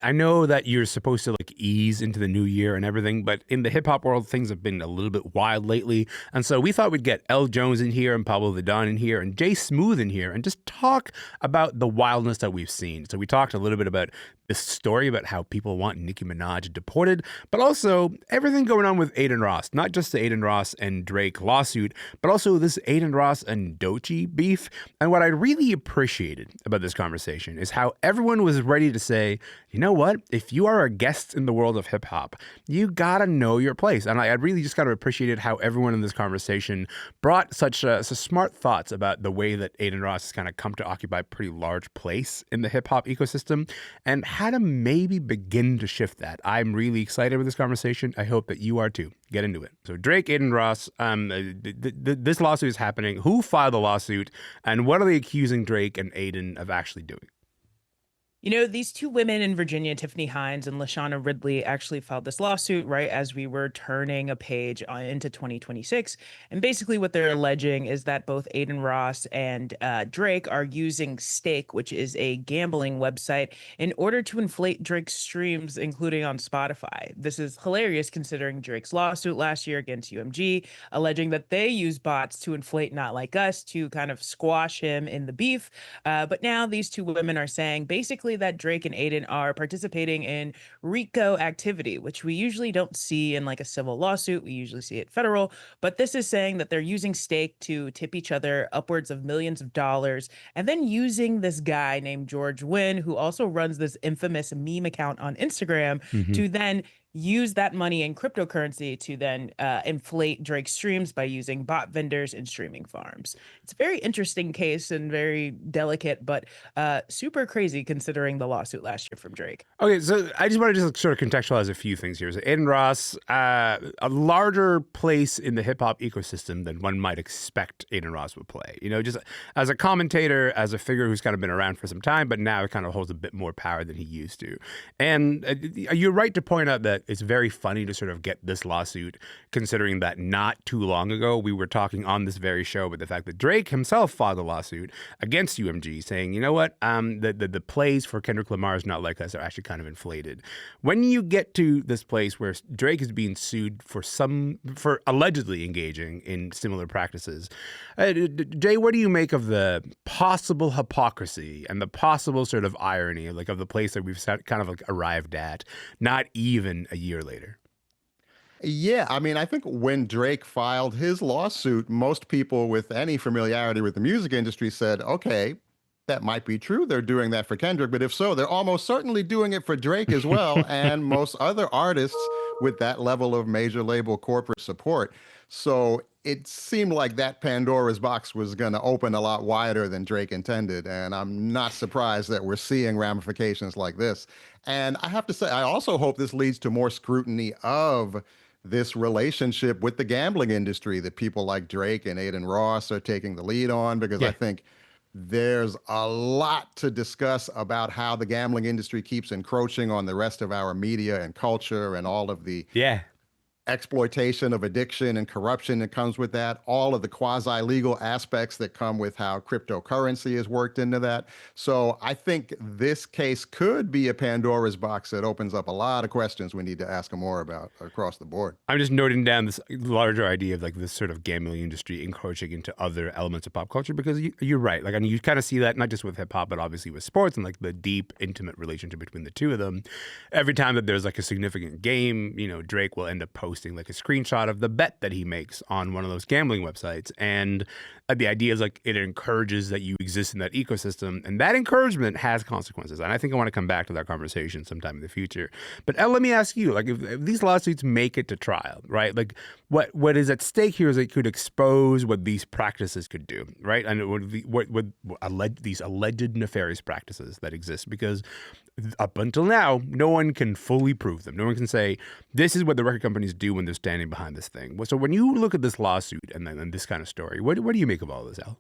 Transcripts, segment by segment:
I know that you're supposed to like ease into the new year and everything, but in the hip hop world, things have been a little bit wild lately. And so we thought we'd get L. Jones in here and Pablo The Don in here and Jay Smooth in here and just talk about the wildness that we've seen. So we talked a little bit about this story about how people want Nicki Minaj deported, but also everything going on with Adin Ross, not just the Adin Ross and Drake lawsuit, but also this Adin Ross and Doechii beef. And what I really appreciated about this conversation is how everyone was ready to say, you know what? If you are a guest in the world of hip hop, you gotta know your place. And I really just kind of appreciated how everyone in this conversation brought such smart thoughts about the way that Adin Ross has kind of come to occupy a pretty large place in the hip hop ecosystem and how to maybe begin to shift that. I'm really excited with this conversation. I hope that you are too. Get into it. So Drake, Adin Ross, this lawsuit is happening. Who filed the lawsuit, and what are they accusing Drake and Adin of actually doing? You know, these two women in Virginia, Tiffany Hines and Lashana Ridley, actually filed this lawsuit right as we were turning a page into 2026. And basically, what they're alleging is that both Adin Ross and Drake are using Stake, which is a gambling website, in order to inflate Drake's streams, including on Spotify. This is hilarious considering Drake's lawsuit last year against UMG, alleging that they use bots to inflate Not Like Us to kind of squash him in the beef. But now these two women are saying basically that Drake and Adin are participating in RICO activity, which we usually don't see in like a civil lawsuit. We usually see it federal, but this is saying that they're using Stake to tip each other upwards of millions of dollars, and then using this guy named George Wynn, who also runs this infamous meme account on Instagram, Mm-hmm. to then use that money in cryptocurrency to then inflate Drake's streams by using bot vendors and streaming farms. It's a very interesting case and very delicate, but super crazy considering the lawsuit last year from Drake. Okay, so I just want to just sort of contextualize a few things here. So Adin Ross, a larger place in the hip hop ecosystem than one might expect Adin Ross would play. You know, just as a commentator, as a figure who's kind of been around for some time, but now kind of holds a bit more power than he used to. And you're right to point out that it's very funny to sort of get this lawsuit, considering that not too long ago we were talking on this very show about the fact that Drake himself filed a lawsuit against UMG, saying, you know what, the plays for Kendrick Lamar's Not Like Us are actually kind of inflated. When you get to this place where Drake is being sued for allegedly engaging in similar practices, Jay, what do you make of the possible hypocrisy and the possible sort of irony of the place that we've kind of like arrived at, not even a year later? Yeah, I mean, I think when Drake filed his lawsuit, most people with any familiarity with the music industry said, okay, that might be true. They're doing that for Kendrick, but if so, they're almost certainly doing it for Drake as well, and most other artists with that level of major label corporate support. So it seemed like that Pandora's box was going to open a lot wider than Drake intended. And I'm not surprised that we're seeing ramifications like this. And I have to say, I also hope this leads to more scrutiny of this relationship with the gambling industry that people like Drake and Adin Ross are taking the lead on, because I Yeah. think there's a lot to discuss about how the gambling industry keeps encroaching on the rest of our media and culture and all of the Yeah. exploitation of addiction and corruption that comes with that, all of the quasi-legal aspects that come with how cryptocurrency is worked into that. So I think this case could be a Pandora's box that opens up a lot of questions we need to ask more about across the board. I'm just noting down this larger idea of like this sort of gambling industry encroaching into other elements of pop culture, because you're right. Like, I mean, you kind of see that not just with hip hop, but obviously with sports and like the deep, intimate relationship between the two of them. Every time that there's like a significant game, you know, Drake will end up posting like a screenshot of the bet that he makes on one of those gambling websites. And the idea is like it encourages that you exist in that ecosystem, and that encouragement has consequences. And I think I want to come back to that conversation sometime in the future. But Elle, let me ask you, like, if these lawsuits make it to trial, right? Like, what is at stake here is it could expose what these practices could do, right? And these alleged nefarious practices that exist, because up until now, no one can fully prove them. No one can say, this is what the record companies do when they're standing behind this thing. So when you look at this lawsuit and this kind of story, what do you make of all this, Al?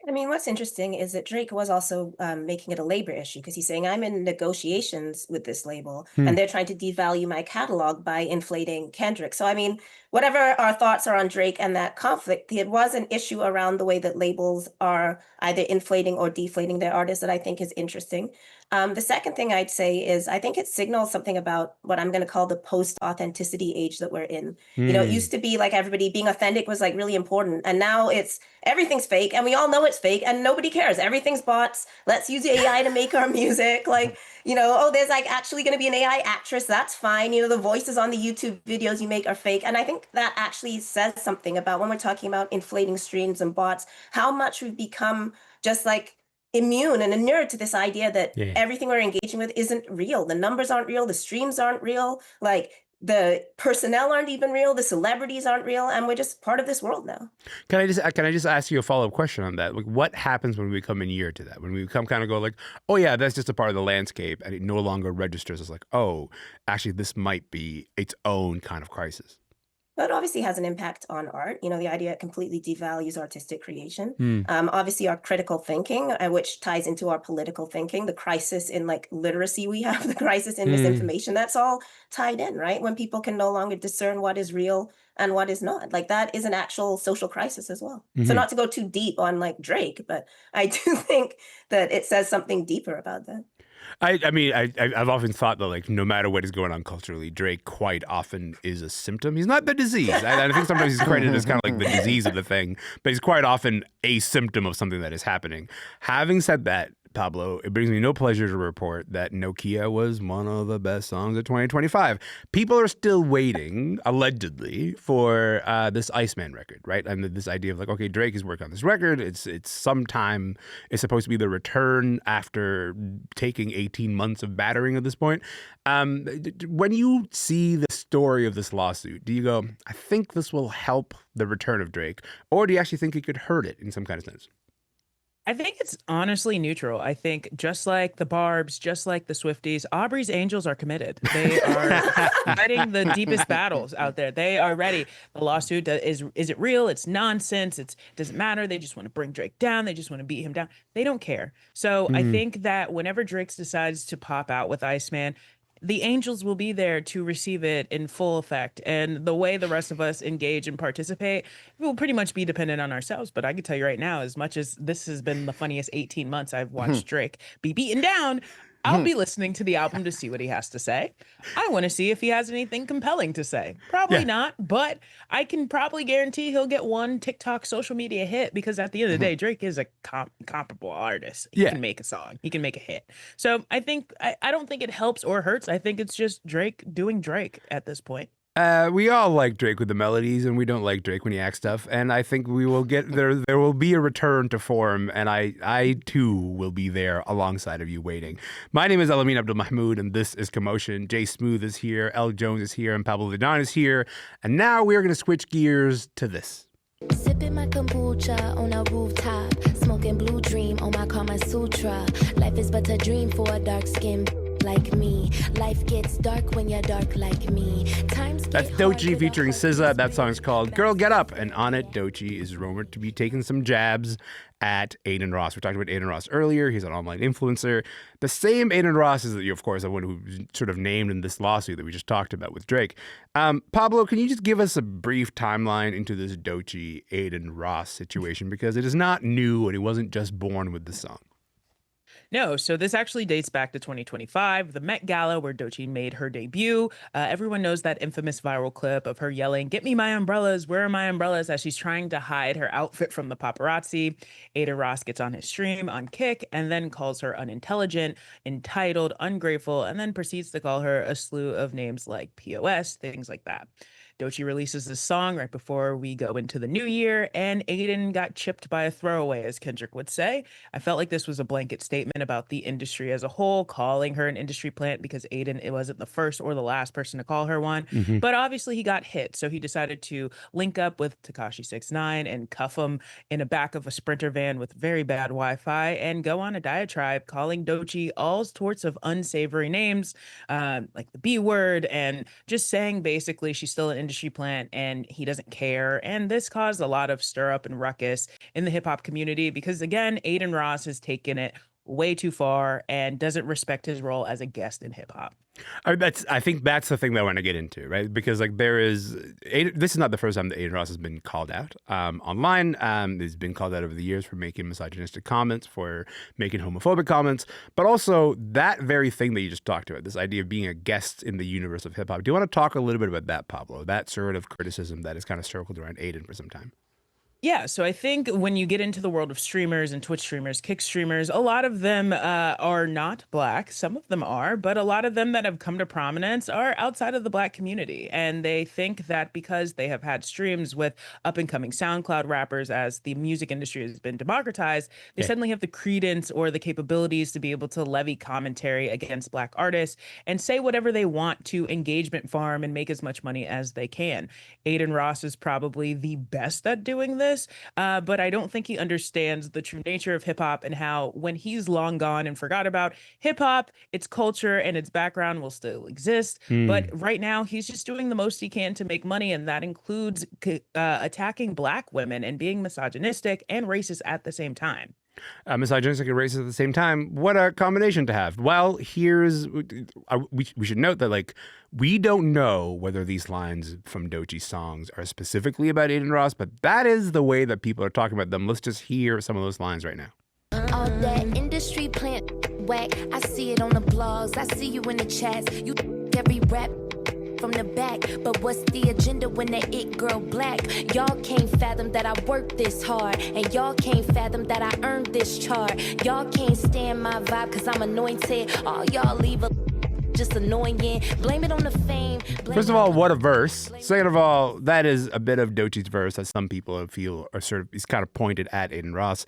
I mean, what's interesting is that Drake was also making it a labor issue because he's saying, I'm in negotiations with this label Hmm. and they're trying to devalue my catalog by inflating Kendrick. So, I mean, whatever our thoughts are on Drake and that conflict, it was an issue around the way that labels are either inflating or deflating their artists that I think is interesting. The second thing I'd say is I think it signals something about what I'm going to call the post-authenticity age that we're in. You know, it Hmm. used to be like everybody being authentic was like really important, and now it's everything's fake, and we all know it's fake, and nobody cares. Everything's bots. Let's use AI to make our music. Like, you know, oh, there's like actually going to be an AI actress. That's fine. You know, the voices on the YouTube videos you make are fake, and I think that actually says something about when we're talking about inflating streams and bots, how much we've become just like immune and inured to this idea that Yeah. everything we're engaging with isn't real. The numbers aren't real, the streams aren't real, like the personnel aren't even real, the celebrities aren't real, and we're just part of this world now. Can I just ask you a follow-up question on that? Like, what happens when we become inured to that? When we become kind of go like, oh yeah, that's just a part of the landscape, and it no longer registers as like, oh, actually, this might be its own kind of crisis. But it obviously has an impact on art. You know, the idea it completely devalues artistic creation. Hmm. Obviously, our critical thinking, which ties into our political thinking, the crisis in like literacy we have, the crisis in misinformation, that's all tied in, right? When people can no longer discern what is real and what is not. Like that is an actual social crisis as well. So Mhm. not to go too deep on like Drake, but I do think that it says something deeper about that. I've often thought that like no matter what is going on culturally, Drake quite often is a symptom. He's not the disease. I think sometimes he's credited as kind of like the disease of the thing, but he's quite often a symptom of something that is happening. Having said that, Pablo, it brings me no pleasure to report that Nokia was one of the best songs of 2025. People are still waiting, allegedly, for this Iceman record, right? And this idea of like, okay, Drake is working on this record. It's sometime, it's supposed to be the return after taking 18 months of battering at this point. When you see the story of this lawsuit, do you go, I think this will help the return of Drake? Or do you actually think it could hurt it in some kind of sense? I think it's honestly neutral. I think just like the Barbs, just like the Swifties, Aubrey's Angels are committed. They are fighting the deepest battles out there. They are ready. The lawsuit is it real? It's nonsense. It doesn't matter. They just want to bring Drake down. They just want to beat him down. They don't care. So I think that whenever Drake decides to pop out with Iceman, the angels will be there to receive it in full effect. And the way the rest of us engage and participate will pretty much be dependent on ourselves. But I can tell you right now, as much as this has been the funniest 18 months I've watched Drake be beaten down, I'll be listening to the album to see what he has to say. I want to see if he has anything compelling to say. Probably Yeah. not, but I can probably guarantee he'll get one TikTok social media hit because at the end of the day, Drake is a comparable artist. He Yeah. can make a song. He can make a hit. So I think I don't think it helps or hurts. I think it's just Drake doing Drake at this point. We all like Drake with the melodies, and we don't like Drake when he acts tough. And I think we will get there. There will be a return to form, and I too will be there alongside of you, waiting. My name is Elamin Abdelmahmoud, and this is Commotion. Jay Smooth is here, L Jones is here, and Pablo The Don is here. And now we are going to switch gears to this. Sipping my kombucha on a rooftop, smoking blue dream on my Kama Sutra. Life is but a dream for a dark skin like me. Life gets dark when you're dark like me. That's Doechii featuring SZA. That song is called Girl Get Up, and on it, Doechii is rumored to be taking some jabs at Adin Ross. We talked about Adin Ross earlier. He's an online influencer. The same Adin Ross is, of course, the one who sort of named in this lawsuit that we just talked about with Drake. Pablo, can you just give us a brief timeline into this Doechii Adin Ross situation? Because it is not new, and he wasn't just born with the song. No, so this actually dates back to 2025, the Met Gala, where Doechii made her debut. Everyone knows that infamous viral clip of her yelling, "Get me my umbrellas, where are my umbrellas?" as she's trying to hide her outfit from the paparazzi. Adin Ross gets on his stream on Kick and then calls her unintelligent, entitled, ungrateful, and then proceeds to call her a slew of names like POS, things like that. Doechii releases this song right before we go into the new year, and Adin got chipped by a throwaway, as Kendrick would say. I felt like this was a blanket statement about the industry as a whole, calling her an industry plant because Adin, it wasn't the first or the last person to call her one. But obviously he got hit, so he decided to link up with Tekashi 6ix9ine and cuff him in the back of a Sprinter van with very bad Wi-Fi and go on a diatribe calling Doechii all sorts of unsavory names, like the B word, and just saying basically she's still an industry plant and he doesn't care. And this caused a lot of stir up and ruckus in the hip hop community because, again, Adin Ross has taken it way too far and doesn't respect his role as a guest in hip hop. I think that's the thing that I want to get into, right? Because like this is not the first time that Adin Ross has been called out online. He's been called out over the years for making misogynistic comments, for making homophobic comments, but also that very thing that you just talked about, this idea of being a guest in the universe of hip hop. Do you want to talk a little bit about that, Pablo? That sort of criticism that has kind of circled around Adin for some time. Yeah, so I think when you get into the world of streamers and Twitch streamers, Kick streamers, a lot of them are not Black. Some of them are, but a lot of them that have come to prominence are outside of the Black community. And they think that because they have had streams with up-and-coming SoundCloud rappers as the music industry has been democratized, they suddenly have the credence or the capabilities to be able to levy commentary against Black artists and say whatever they want to engagement farm and make as much money as they can. Adin Ross is probably the best at doing this. But I don't think he understands the true nature of hip hop and how when he's long gone and forgot about hip hop, its culture and its background will still exist. But right now, he's just doing the most he can to make money. And that includes attacking Black women and being misogynistic and racist at the same time. Misogynistic and racist at the same time. What a combination to have. Well, we should note that like we don't know whether these lines from Doechii's songs are specifically about Adin Ross, but that is the way that people are talking about them. Let's just hear some of those lines right now. All that industry plant whack, I see it on the blogs, I see you in the chats, you every rap from the back, but what's the agenda when that it girl Black? Y'all can't fathom that I worked this hard, and y'all can't fathom that I earned this chart. Y'all can't stand my vibe cause I'm anointed. All y'all leave a just annoying. Blame it on the fame. First of all, what a verse. Second of all, that is a bit of Doechii's verse that some people feel are sort of, he's kind of pointed at Adin Ross.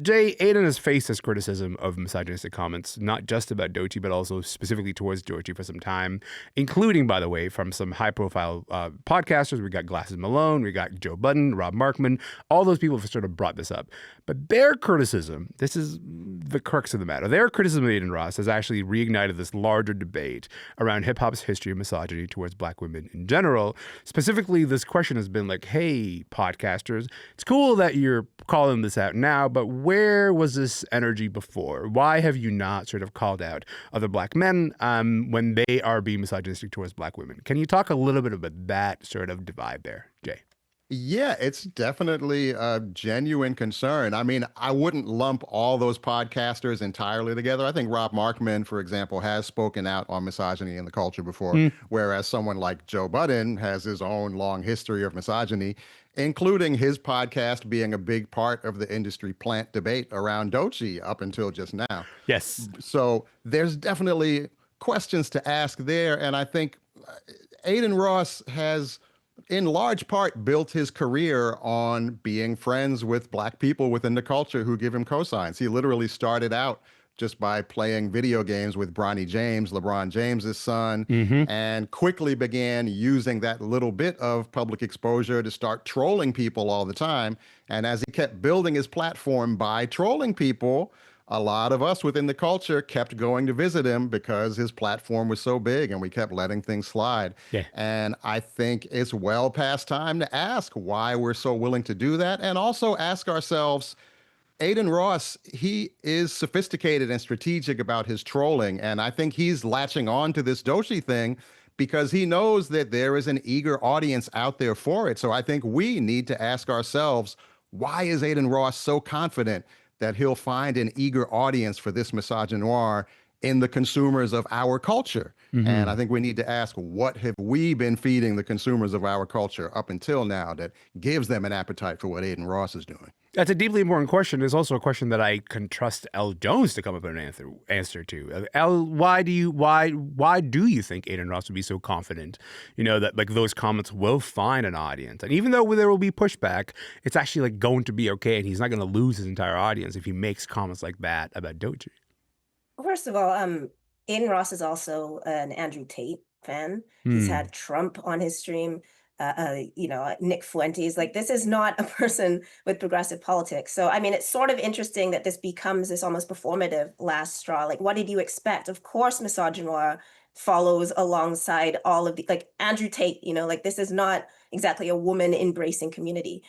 Jay, Adin has faced this criticism of misogynistic comments, not just about Doechii, but also specifically towards Doechii for some time, including, by the way, from some high-profile podcasters. We got Glasses Malone, we got Joe Budden, Rob Markman. All those people have sort of brought this up. But their criticism, this is the crux of the matter, their criticism of Adin Ross has actually reignited this larger debate around hip-hop's history of misogyny towards Black women in general. Specifically, this question has been like, hey, podcasters, it's cool that you're calling this out now, but where was this energy before? Why have you not sort of called out other Black men when they are being misogynistic towards Black women? Can you talk a little bit about that sort of divide there, Jay? Yeah, it's definitely a genuine concern. I mean, I wouldn't lump all those podcasters entirely together. I think Rob Markman, for example, has spoken out on misogyny in the culture before, whereas someone like Joe Budden has his own long history of misogyny, including his podcast being a big part of the industry plant debate around Doechii up until just now. Yes. So there's definitely questions to ask there. And I think Adin Ross has, in large part, built his career on being friends with Black people within the culture who give him cosigns. He literally started out just by playing video games with Bronny James, LeBron James's son, and quickly began using that little bit of public exposure to start trolling people all the time. And as he kept building his platform by trolling people, a lot of us within the culture kept going to visit him because his platform was so big and we kept letting things slide. Yeah. And I think it's well past time to ask why we're so willing to do that, and also ask ourselves, Adin Ross, he is sophisticated and strategic about his trolling, and I think he's latching on to this Doechii thing because he knows that there is an eager audience out there for it. So I think we need to ask ourselves, why is Adin Ross so confident that he'll find an eager audience for this misogynoir in the consumers of our culture? And I think we need to ask, what have we been feeding the consumers of our culture up until now that gives them an appetite for what Adin Ross is doing? That's a deeply important question. It's also a question that I can trust L. Jones to come up with an answer to. L, why do you think Adin Ross would be so confident, that like those comments will find an audience? And even though there will be pushback, it's actually like going to be okay, and he's not going to lose his entire audience if he makes comments like that about Doechii. First of all, Adin Ross is also an Andrew Tate fan. He's had Trump on his stream. Nick Fuentes. Like, this is not a person with progressive politics. So, I mean, it's sort of interesting that this becomes this almost performative last straw. Like, what did you expect? Of course, misogynoir follows alongside all of the, like, Andrew Tate, like, this is not exactly a woman embracing community.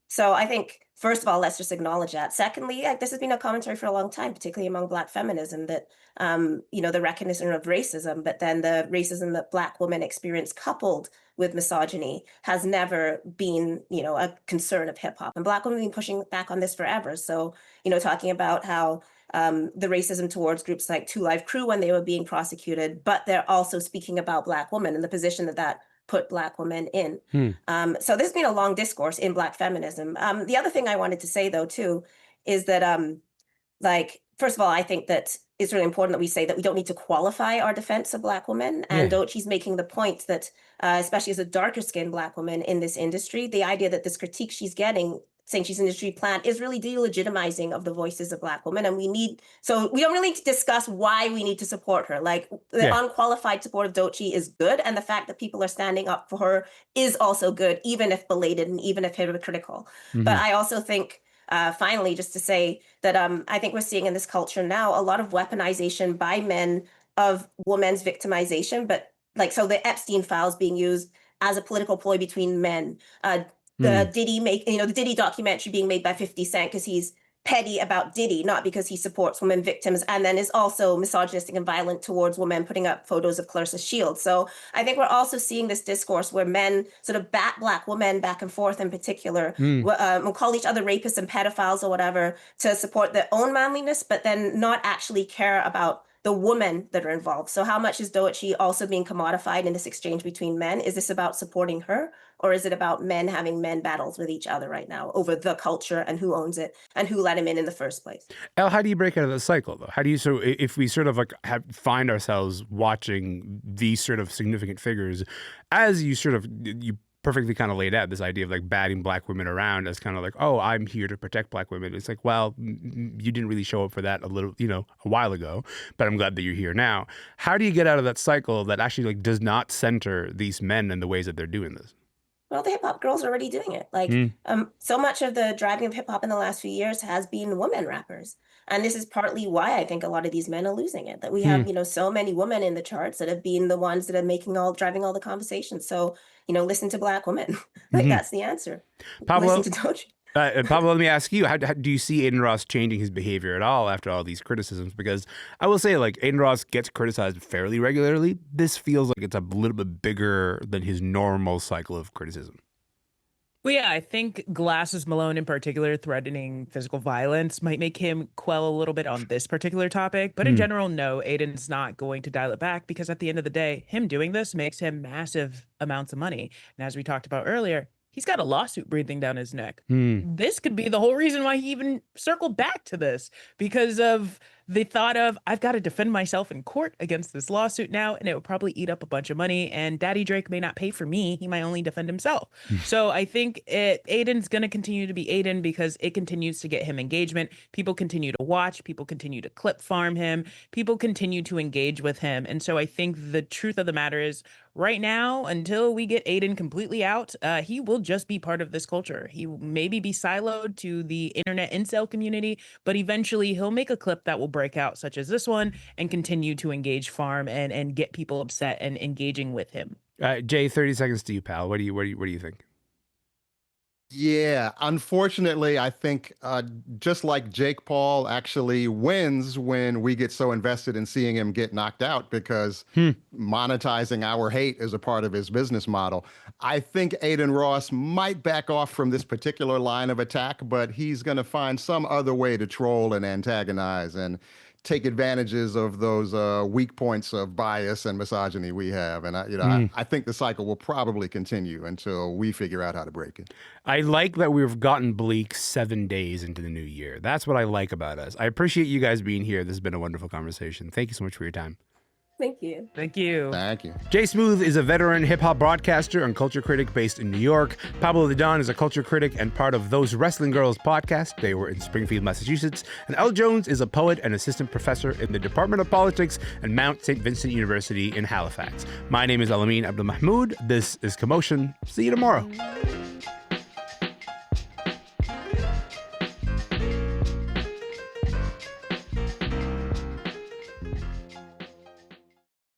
So I think first of all, let's just acknowledge that. Secondly, like, this has been a commentary for a long time, particularly among Black feminism, that, the recognition of racism, but then the racism that Black women experience coupled with misogyny has never been, a concern of hip hop. And Black women have been pushing back on this forever. So, talking about how the racism towards groups like Two Live Crew when they were being prosecuted, but they're also speaking about Black women and the position that put Black women in. So this has been a long discourse in Black feminism. The other thing I wanted to say, though, too, is that, first of all, I think that it's really important that we say that we don't need to qualify our defense of Black women. And Doechii's making the point that, especially as a darker skinned Black woman in this industry, the idea that this critique she's getting, saying she's an industry plant, is really delegitimizing of the voices of Black women. And we don't really need to discuss why we need to support her. Like, the unqualified support of Doechii is good. And the fact that people are standing up for her is also good, even if belated and even if hypocritical. But I also think, finally, just to say that I think we're seeing in this culture now a lot of weaponization by men of women's victimization. But so the Epstein files being used as a political ploy between men. The Diddy documentary being made by 50 Cent because he's petty about Diddy, not because he supports women victims, and then is also misogynistic and violent towards women, putting up photos of Clarissa Shields. So I think we're also seeing this discourse where men sort of bat Black women back and forth in particular, will call each other rapists and pedophiles or whatever to support their own manliness, but then not actually care about the women that are involved. So how much is Doechii also being commodified in this exchange between men? Is this about supporting her, or is it about men having men battles with each other right now over the culture and who owns it and who let him in the first place? Elle, how do you break out of the cycle, though? How do you, so if we sort of find ourselves watching these sort of significant figures, as you perfectly kind of laid out this idea of batting Black women around as kind of oh, I'm here to protect Black women. It's well, you didn't really show up for that a while ago, but I'm glad that you're here now. How do you get out of that cycle that actually does not center these men in the ways that they're doing this? Well, the hip hop girls are already doing it. So much of the driving of hip hop in the last few years has been women rappers. And this is partly why I think a lot of these men are losing it, that we have, so many women in the charts that have been the ones that are driving all the conversations. So, listen to Black women. That's the answer. Pablo, listen to Doechii. Pablo, let me ask you, how do you see Adin Ross changing his behavior at all after all these criticisms? Because I will say, Adin Ross gets criticized fairly regularly. This feels like it's a little bit bigger than his normal cycle of criticism. Well, yeah, I think Glasses Malone in particular threatening physical violence might make him quell a little bit on this particular topic. But in general, no, Adin's not going to dial it back, because at the end of the day, him doing this makes him massive amounts of money. And as we talked about earlier, he's got a lawsuit breathing down his neck. This could be the whole reason why he even circled back to this, because of the thought of, I've got to defend myself in court against this lawsuit now, and it would probably eat up a bunch of money, and Daddy Drake may not pay for me. He might only defend himself. So I think Adin's going to continue to be Adin because it continues to get him engagement. People continue to watch. People continue to clip farm him. People continue to engage with him. And so I think the truth of the matter is, right now, until we get Adin completely out, he will just be part of this culture. He will maybe be siloed to the internet incel community, but eventually he'll make a clip that will break out, such as this one, and continue to engage farm and get people upset and engaging with him. Jay, 30 seconds to you, pal. What do you think? Yeah, unfortunately, I think just like Jake Paul actually wins when we get so invested in seeing him get knocked out because monetizing our hate is a part of his business model. I think Adin Ross might back off from this particular line of attack, but he's going to find some other way to troll and antagonize and take advantages of those weak points of bias and misogyny we have. And I think the cycle will probably continue until we figure out how to break it. I like that we've gotten bleak 7 days into the new year. That's what I like about us. I appreciate you guys being here. This has been a wonderful conversation. Thank you so much for your time. Thank you. Thank you. Thank you. Jay Smooth is a veteran hip-hop broadcaster and culture critic based in New York. Pablo The Don is a culture critic and part of Those Wrestling Girls podcast. They were in Springfield, Massachusetts. And Elle Jones is a poet and assistant professor in the Department of Politics at Mount St. Vincent University in Halifax. My name is Elamin Abdelmahmoud. This is Commotion. See you tomorrow.